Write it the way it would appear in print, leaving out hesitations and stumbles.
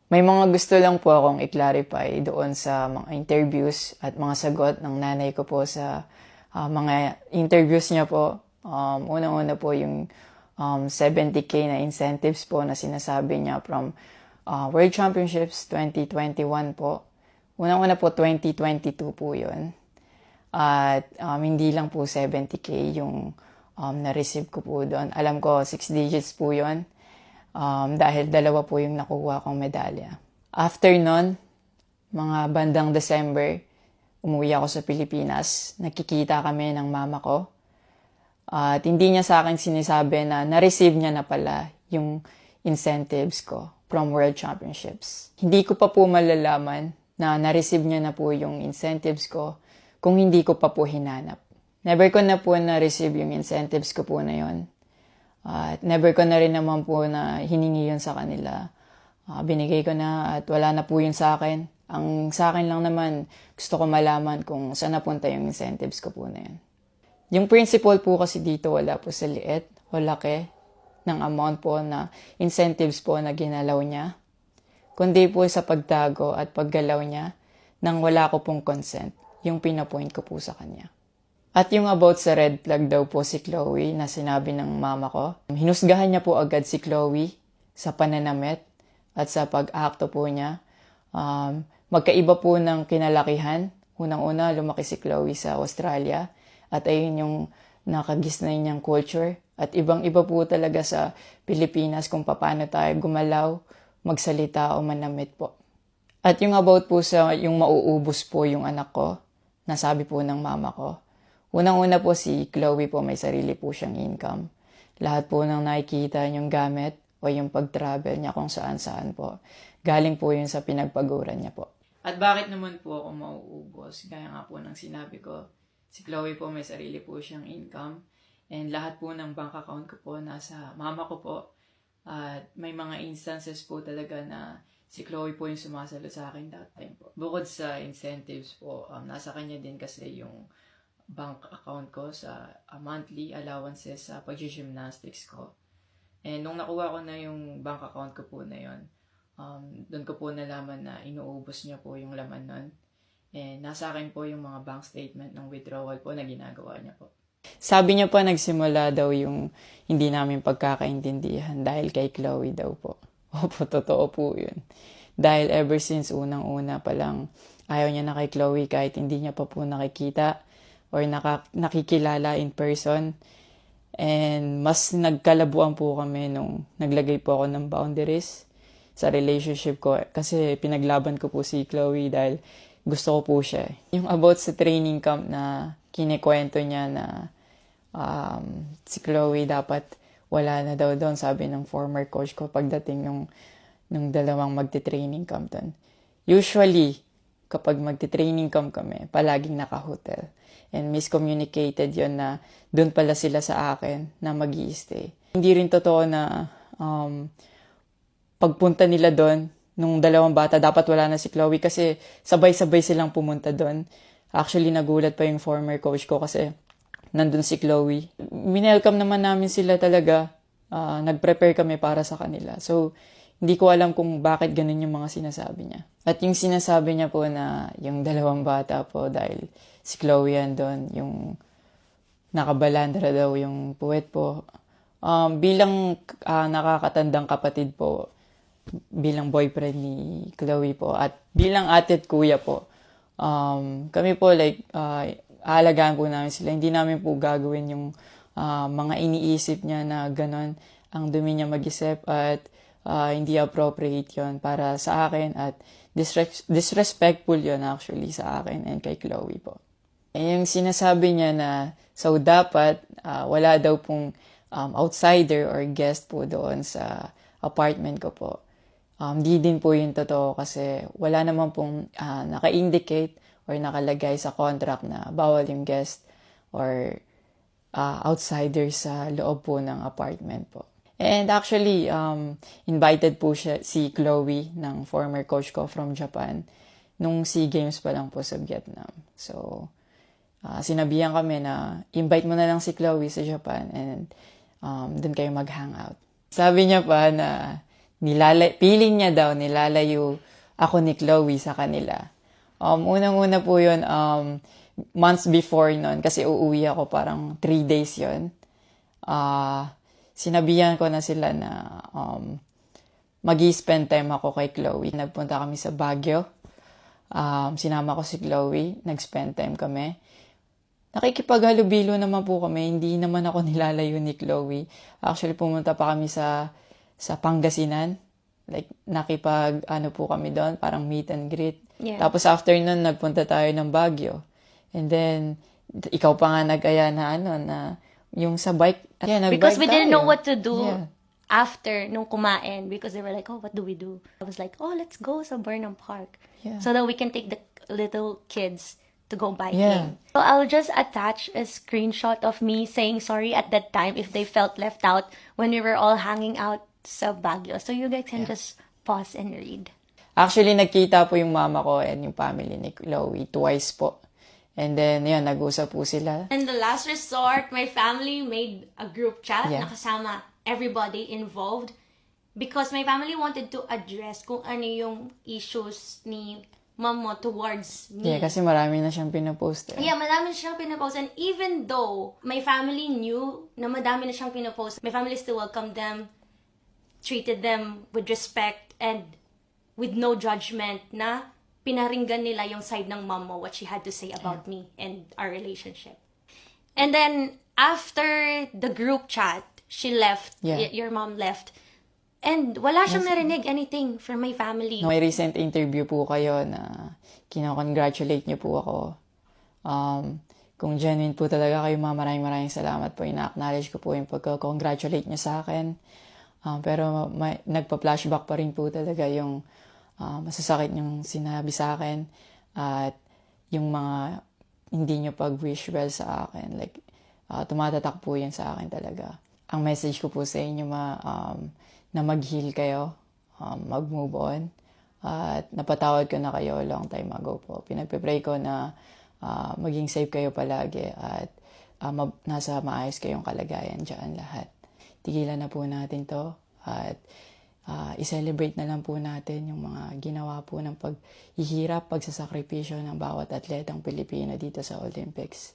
May mga gusto lang po akong i-clarify doon sa mga interviews at mga sagot ng nanay ko po sa mga interviews niya po. Unang-una po yung 70K na incentives po na sinasabi niya from World Championships 2021 po. Unang-una po 2022 po yun. At hindi lang po 70K yung na-receive ko po doon. Alam ko 6 digits po yun. Dahil dalawa po yung nakuha kong medalya. After nun, mga bandang December, umuwi ako sa Pilipinas. Nakikita kami ng mama ko. At hindi niya sa akin sinasabi na na-receive niya na pala yung incentives ko from World Championships. Hindi ko pa po malalaman na na-receive niya na po yung incentives ko kung hindi ko pa po hinanap. Never ko na po na-receive yung incentives ko po na yun. At never ko na rin naman po na hiningi yun sa kanila. Binigay ko na at wala na po yun sa akin. Ang sa akin lang naman, gusto ko malaman kung saan napunta yung incentives ko po na yun. Yung principle po kasi dito wala po sa liit o laki ng amount po na incentives po na ginalaw niya. Kundi po sa pagtago at paggalaw niya nang wala ko pong consent, yung pinapoint ko po sa kanya. At yung about sa red flag daw po si Chloe na sinabi ng mama ko, hinusgahan niya po agad si Chloe sa pananamit at sa pag-akto po niya. Magkaiba po ng kinalakihan. Unang-una, lumaki si Chloe sa Australia at ayun yung nakagisnay niyang culture. At ibang-iba po talaga sa Pilipinas kung paano tayo gumalaw, magsalita o manamit po. At yung about po sa yung mauubos po yung anak ko, nasabi po ng mama ko. Unang-una po si Chloe po may sarili po siyang income. Lahat po ng nakikita niyong gamit o yung pag-travel niya kung saan-saan po. Galing po yun sa pinagpaguran niya po. At bakit naman po ako mauubos? Gaya nga po ng sinabi ko, si Chloe po may sarili po siyang income. And lahat po ng bank account ko po nasa mama ko po. At may mga instances po talaga na si Chloe po yung sumasalo sa akin that time po. Bukod sa incentives po, nasa kanya din kasi yung bank account ko sa monthly allowances sa pag-gymnastics ko. And nung nakuha ko na yung bank account ko po na yun, doon ko po nalaman na inuubos niya po yung laman nun. And nasa akin po yung mga bank statement ng withdrawal po na ginagawa niya po. Sabi niya pa nagsimula daw yung hindi namin pagkakaintindihan dahil kay Chloe daw po. Opo, totoo po yun. Dahil ever since unang-una pa lang, ayaw niya na kay Chloe kahit hindi niya pa po nakikita or nakikilala in person. And mas nagkalabuan po kami nung naglagay po ako ng boundaries sa relationship ko. Kasi pinaglaban ko po si Chloe dahil gusto ko po siya. Yung about sa training camp na kinikwento niya na si Chloe dapat wala na daw doon, sabi ng former coach ko pagdating nung dalawang magte-training camp doon. Usually, kapag magte-training camp kami, palaging naka-hotel. And miscommunicated yon na doon pala sila sa akin na mag-i-stay. Hindi rin totoo na pagpunta nila doon, nung dalawang bata, dapat wala na si Chloe kasi sabay-sabay silang pumunta doon. Actually, nagulat pa yung former coach ko kasi nandun si Chloe. Minelcome naman namin sila talaga. Nag-prepare kami para sa kanila. So, hindi ko alam kung bakit ganun yung mga sinasabi niya. At yung sinasabi niya po na yung dalawang bata po dahil si Chloe yan doon, yung nakabalandra daw yung puwet po. Bilang nakakatandang kapatid po, bilang boyfriend ni Chloe po, at bilang ate at kuya po, kami po aalagaan po namin sila. Hindi namin po gagawin yung mga iniisip niya na ganon ang dumi niya mag-isip at hindi appropriate yon para sa akin at disrespectful yon actually sa akin and kay Chloe po. Yung sinasabi niya na so dapat wala daw pong outsider or guest po doon sa apartment ko po. Di din po yung totoo kasi wala naman pong naka-indicate or nakalagay sa contract na bawal yung guest or outsider sa loob po ng apartment po. And actually, invited po si Chloe ng former coach ko from Japan nung SEA Games pa lang po sa Vietnam. So, sinabihan kami na invite mo na lang si Chloe sa Japan and doon kayo mag-hangout. Sabi niya pa na feeling niya daw, nilalayo ako ni Chloe sa kanila. Unang-una po yun, months before nun, kasi uuwi ako parang 3 days yun. Sinabihan ko na sila na mag-i-spend time ako kay Chloe. Nagpunta kami sa Baguio. Sinama ko si Chloe, nag-spend time kami. Nakikipaghalubilo naman po kami, hindi naman ako nilalayo ni Chloe. Actually, pumunta pa kami sa Pangasinan. Like, po kami doon, parang meet and greet. Yeah. Tapos after nun, nagpunta tayo ng Baguio. And then, ikaw pa nga nag-aya na yung sa bike. Yeah, Because we didn't tayo. know what to do Yeah. after nung kumain, because they were like, oh, what do we do? I was like, oh, let's go sa Burnham Park. Yeah. So that we can take the little kids to go biking. Yeah. So I'll just attach a screenshot of me saying sorry at that time if they felt left out when we were all hanging out sa Baguio. So you guys can just pause and read. Actually, nagkita po yung mama ko and yung family ni Chloe twice po. And then, yun, nag-usap po sila. And the last resort, my family made a group chat Yeah. na kasama everybody involved because my family wanted to address kung ano yung issues ni mom mo towards me. Yeah, kasi marami na siyang pinapost. Yeah, madami na siyang pinapost. And even though my family knew na madami na siyang pinapost, my family still welcomed them, treated them with respect and with no judgment, na pinaringgan nila yung side ng mom mo, what she had to say about me and our relationship. And then, after the group chat, she left, Yeah. your mom left, and wala siyang narinig anything from my family. May recent interview po kayo na kinocongratulate niyo po ako. Kung genuine po talaga kayo, maraming salamat po. Ina-acknowledge ko po yung pagka-congratulate niyo sa akin. Pero nagpa-flashback pa rin po talaga yung masasakit yung sinabi sa akin at yung mga hindi nyo pag-wish well sa akin. Like, tumatatak po yan sa akin talaga. Ang message ko po sa inyo na mag-heal kayo, mag-move on, at napatawad ko na kayo long time ago po. Pinagpe-pray ko na maging safe kayo palagi at nasa maayos kayong kalagayan dyan lahat. Tigilan na po natin to at i-celebrate na lang po natin yung mga ginawa po ng paghihirap, pagsasakripisyo ng bawat atletang Pilipino dito sa Olympics.